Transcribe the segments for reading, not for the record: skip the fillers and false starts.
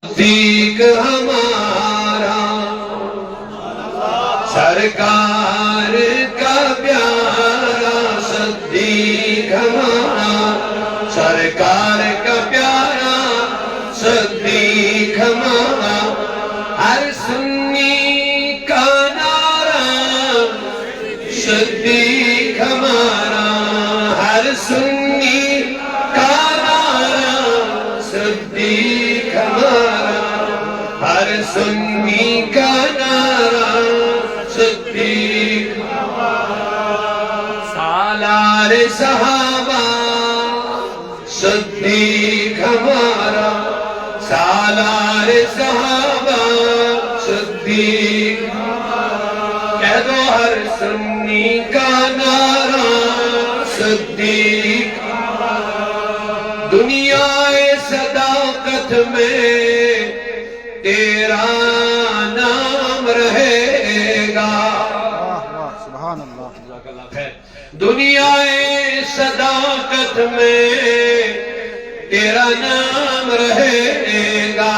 صدیق ہمارا سرکار کا پیارا صدیق ہمارا سرکار کا پیارا صدیق ہمارا ہر سنی کا نعرہ صدیق ہمارا ہر سنی کا نعرہ صدیق ہمارا ہر سنی کا نعرہ صدیق سالار صحابہ صدیق ہمارا سالار صحابہ صدیق کہہ دو ہر سنی کا نعرہ صدیق دنیا صداقت میں تیرا نام رہے گا سبحان اللہ دنیا صداقت میں تیرا نام رہے گا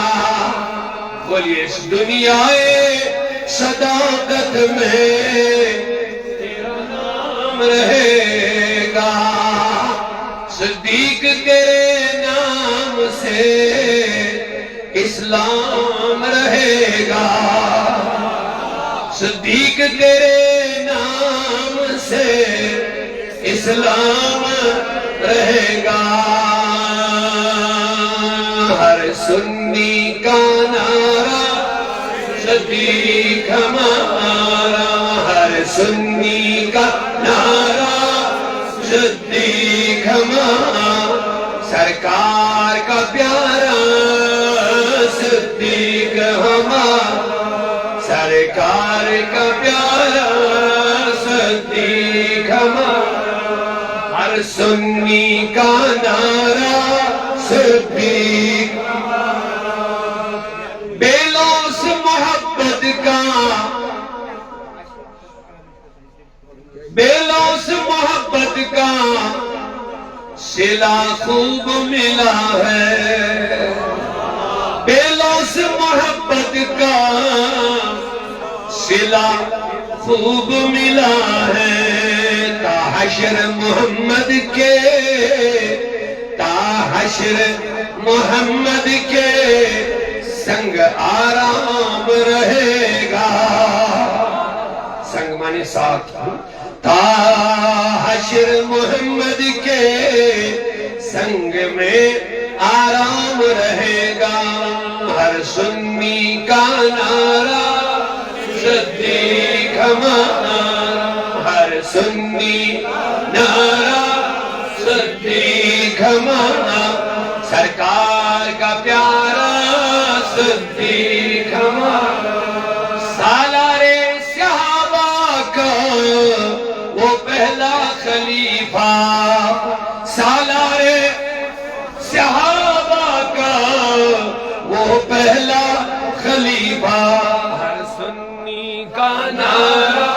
بولیے اس دنیا صداقت میں تیرا نام رہے گا صدیق تیرے نام سے اسلام رہے گا صدیق تیرے نام سے اسلام رہے گا ہر سنی کا نعرہ صدیق ہمارا ہر سنی کا نعرہ صدیق ہمارا سرکار کا پیارا صدیق ہمارا سرکار کا پیارا صدیق ہمارا ہر سنی کا نعرہ صدیق بے لوث محبت کا بے لوث محبت کا صلہ خوب ملا ہے بے لوث محبت کا صلہ خوب ملا ہے تا حشر محمد کے تا حشر محمد کے سنگ آرام رہے گا سنگ مانے ساتھ تا حشر محمد کے سنگ میں آرام رہے گا ہر سنی کا نعرہ صدیق ہمارا ہر سنی نعرہ صدیق ہمارا سرکار کا پیارا صدیق ہمارا سالار صحابہ کا وہ پہلا خلیفہ سالار صحابہ کا وہ پہلا خلیفہ ہر سنی کا نعرہ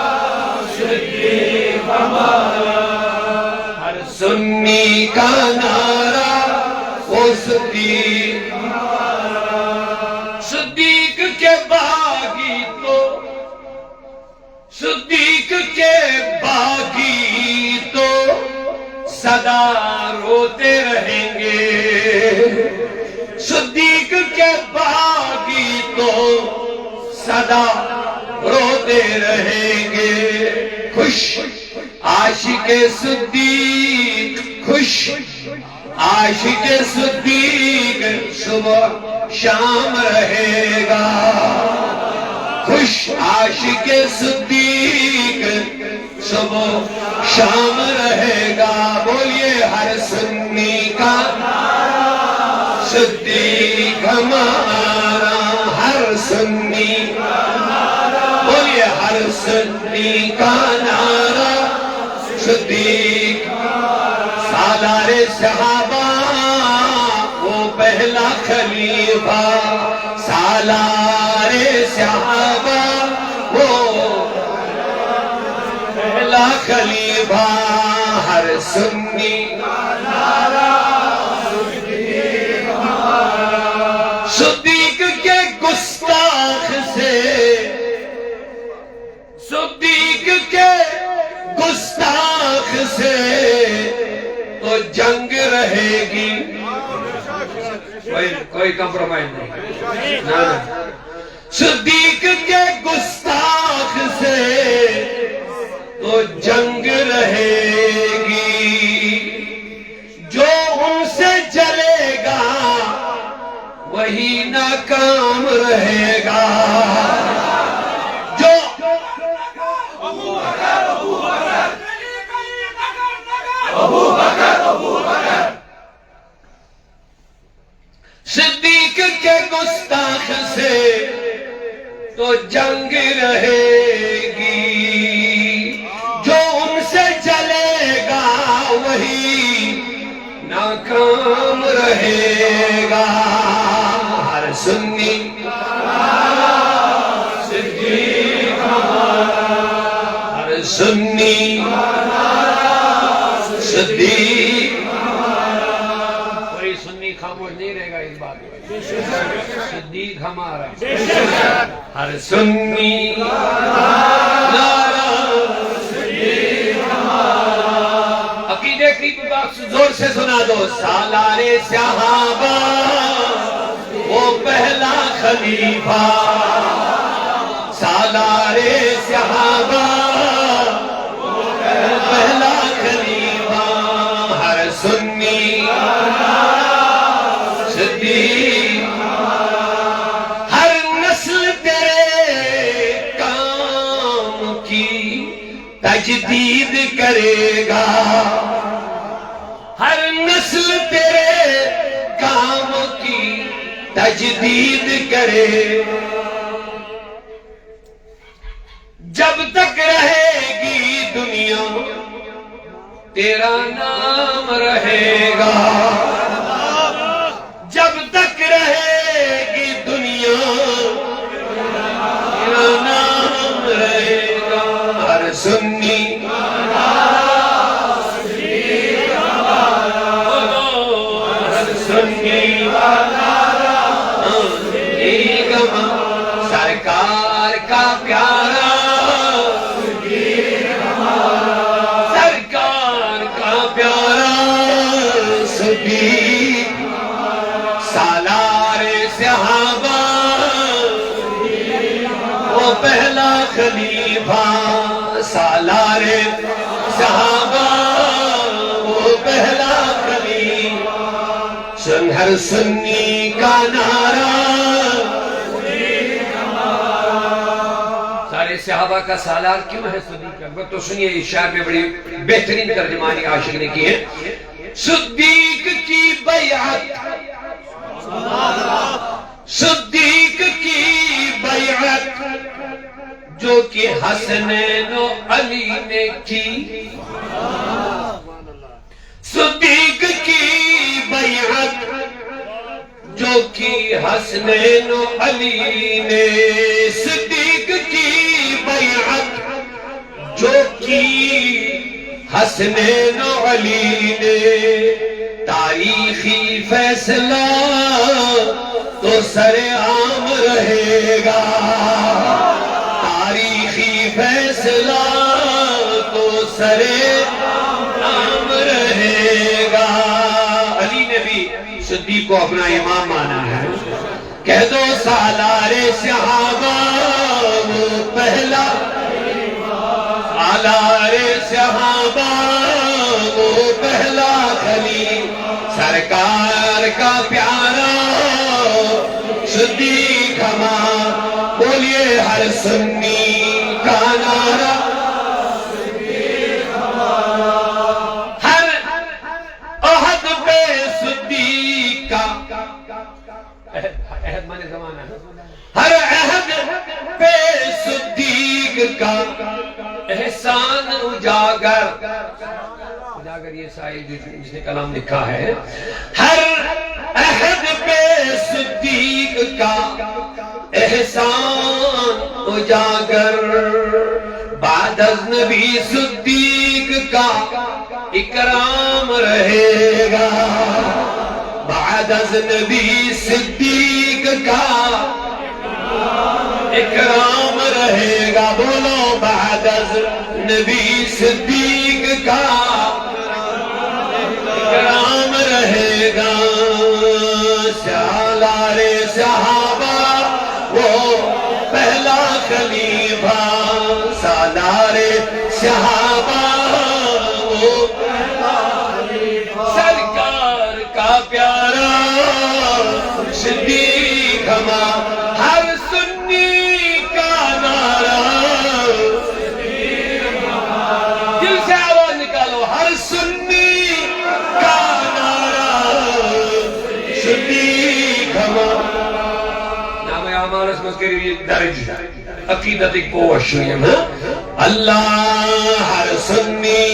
صدیق ہمارا ہر سنی کا نعرہ وہ صدیق ہمارا صدیق کے باغی تو صدیق کے باغی تو سدا روتے رہیں گے صدیق کے باغی تو سدا روتے رہیں گے خوش عاشق صدیق خوش عاشق صدیق صبح شام رہے گا خوش عاشق صدیق صبح شام رہے گا بولیے ہر سنی کا صدیق ہمارا ہر سنی بولیے ہر سنی کا نعرہ صدیق سالار صحابہ وہ پہلا خلیفہ سالار صحابہ وہ پہلا خلیفہ ہر سنی صدیق کوئی کمپرومائز نہیں. صدیق کے گستاخ سے تو جنگ رہے گی، جو ان سے جلے گا وہی ناکام رہے گا. جو صدیق کے گستاخ سے تو جنگ رہے گی، جو ان سے جلے گا وہی ناکام رہے گا. ہر سنی صدیق ہمارا، ہر سنی صدیق ہمارا. کوئی سنی خاموش نہیں رہے گا اس بات پر. صدیق ہمارا، ہر سنی نعرہ صدیق ہمارا. عقیدے کی باکس زور سے سنا دو. سالار صحابہ وہ پہلا خلیفہ، سالار صحابہ وہ پہلا خلیفہ. ہر سنی صدیق، ہر نسل تیرے کام کی تجدید کرے گا، ہر نسل تیرے کام کی تجدید کرے. جب تک رہے گی دنیا تیرا نام رہے گا، جب تک رہے گی دنیا تیرا نام رہے گا. ہر سنی ہر سنی سرکار کا پیارا، سرکار کا پیارا صدیق. سالار صحابہ وہ پہلا خلیفہ، سالار صحابہ وہ پہلا خلیفہ. سن ہر سنی کا نعرہ، سارے صحابہ کا سالار کیوں ہے صدیق اکبر؟ تو سنیے اس شعر میں بڑی بہترین ترجمانی عاشق نے کی ہے. صدیق کی بیعت، صدیق کی بیعت جو کہ حسنین و علی نے کی، صدیق کی بیعت جو کہ حسنین و علی نے، صدیق کی بیعت جو کی حسنین و علی نے. تاریخی فیصلہ تو سر عام رہے گا، تاریخی فیصلہ تو سر عام رہے گا. علی نے بھی صدیق کو اپنا امام مانا ہے. کہہ دو سالار صحابہ وہ پہلا، سالار صحابہ وہ پہلا خلیفہ، سرکار کا پیارا صدیق ہمارا. بولیے ہر سنی کا نعرہ، ہر عہد پہ صدیق کا، عہد مانے زمانہ، ہر عہد پہ صدیق کا احسان اجاگر. اجاگر یہ سائے جس نے کلام لکھا ہے. ہر عہد پہ صدیق کا احسان اجاگر، بعد از نبی صدیق کا اکرام رہے گا، بعد از نبی صدیق کا اکرام رہے گا. بولو بعد از نبی صدیق کا اکرام رہے گا. سالار صحابہ وہ پہلا خلیفہ سالار صحابہ وہ سرکار کا پیارا صدیق ہما ہر سنی کا نعرہ دل سے آواز نکالو ہر سنی کا نعرہ صدیق ہما نام اعمال اس مذکری درج عقیدت ایک پوش ہوئیم اللہ ہر سنی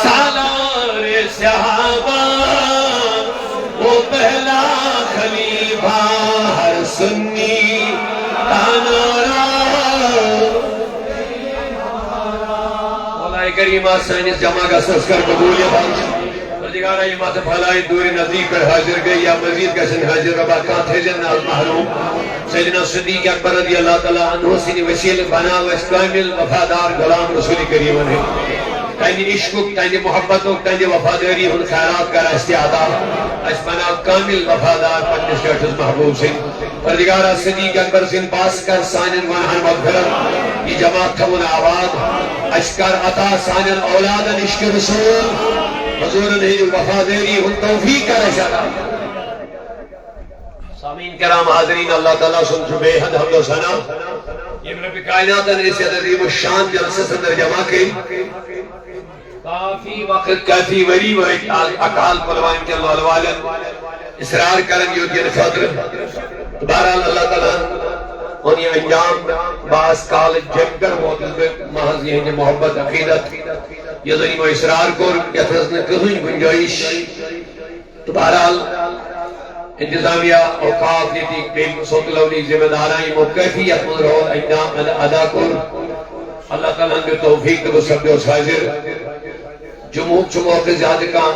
سالار صحابہ وہ پہلا خلیفہ ہر سنی کا نعرہ مولا کریمہ سائنس جمع کا سسکر قبولیت پردگارہ یہ مات بھلائی دور نزدیک پر حاضر گئی یا مزید کسن حاضر ربا کان تھے جن ناز محروم سیدنا صدیق اکبر رضی اللہ تعالیٰ عنہ سنی وسیل بنا و اسکامل وفادار غلام رسول کریم نے تینی عشق تینی محبت تینی وفاداری ہن خیرات کا استعداد اس بنا کامل وفادار پنجس کٹس محبوب سن پردگارہ صدیق اکبر سن پاس کر سانن ونہن مغفرت یہ جماعت کمون آباد اشکر عطا سانن اولاد عشق رسول حضور نے وفاداری ہن توفیق کا رشادہ سامین کرام حاضرین اللہ تعالیٰ سن بے حد حمد و ثنا یہ رب کائنات نے اس عظیم الشان جلسے اندر جمع کی کافی وقت کافی وری و اکال پلوان کے اللہ والد اسرار کرن یودین فضر بہرحال اللہ تعالیٰ انہی انجام باس کال جنگر موجود محض یہ محبت عقیدت یہ ذنی و اسرار کر یتھزن کہن گنجائش بہرحال انتظامیہ اوقاف نیتی بیل صوت لولی ذمہ دارائیں موقعیت مدرہو انجام ادا کر اللہ تعالیٰ نے توفیق کو سب جو حاضر جمعہ کے زیادہ کا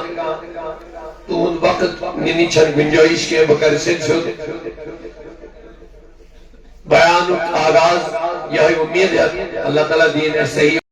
تو ان وقت نینی چھن گنجائش کے بکر سن شد بیان آغاز یہی امید ہے اللہ تعالیٰ دین صحیح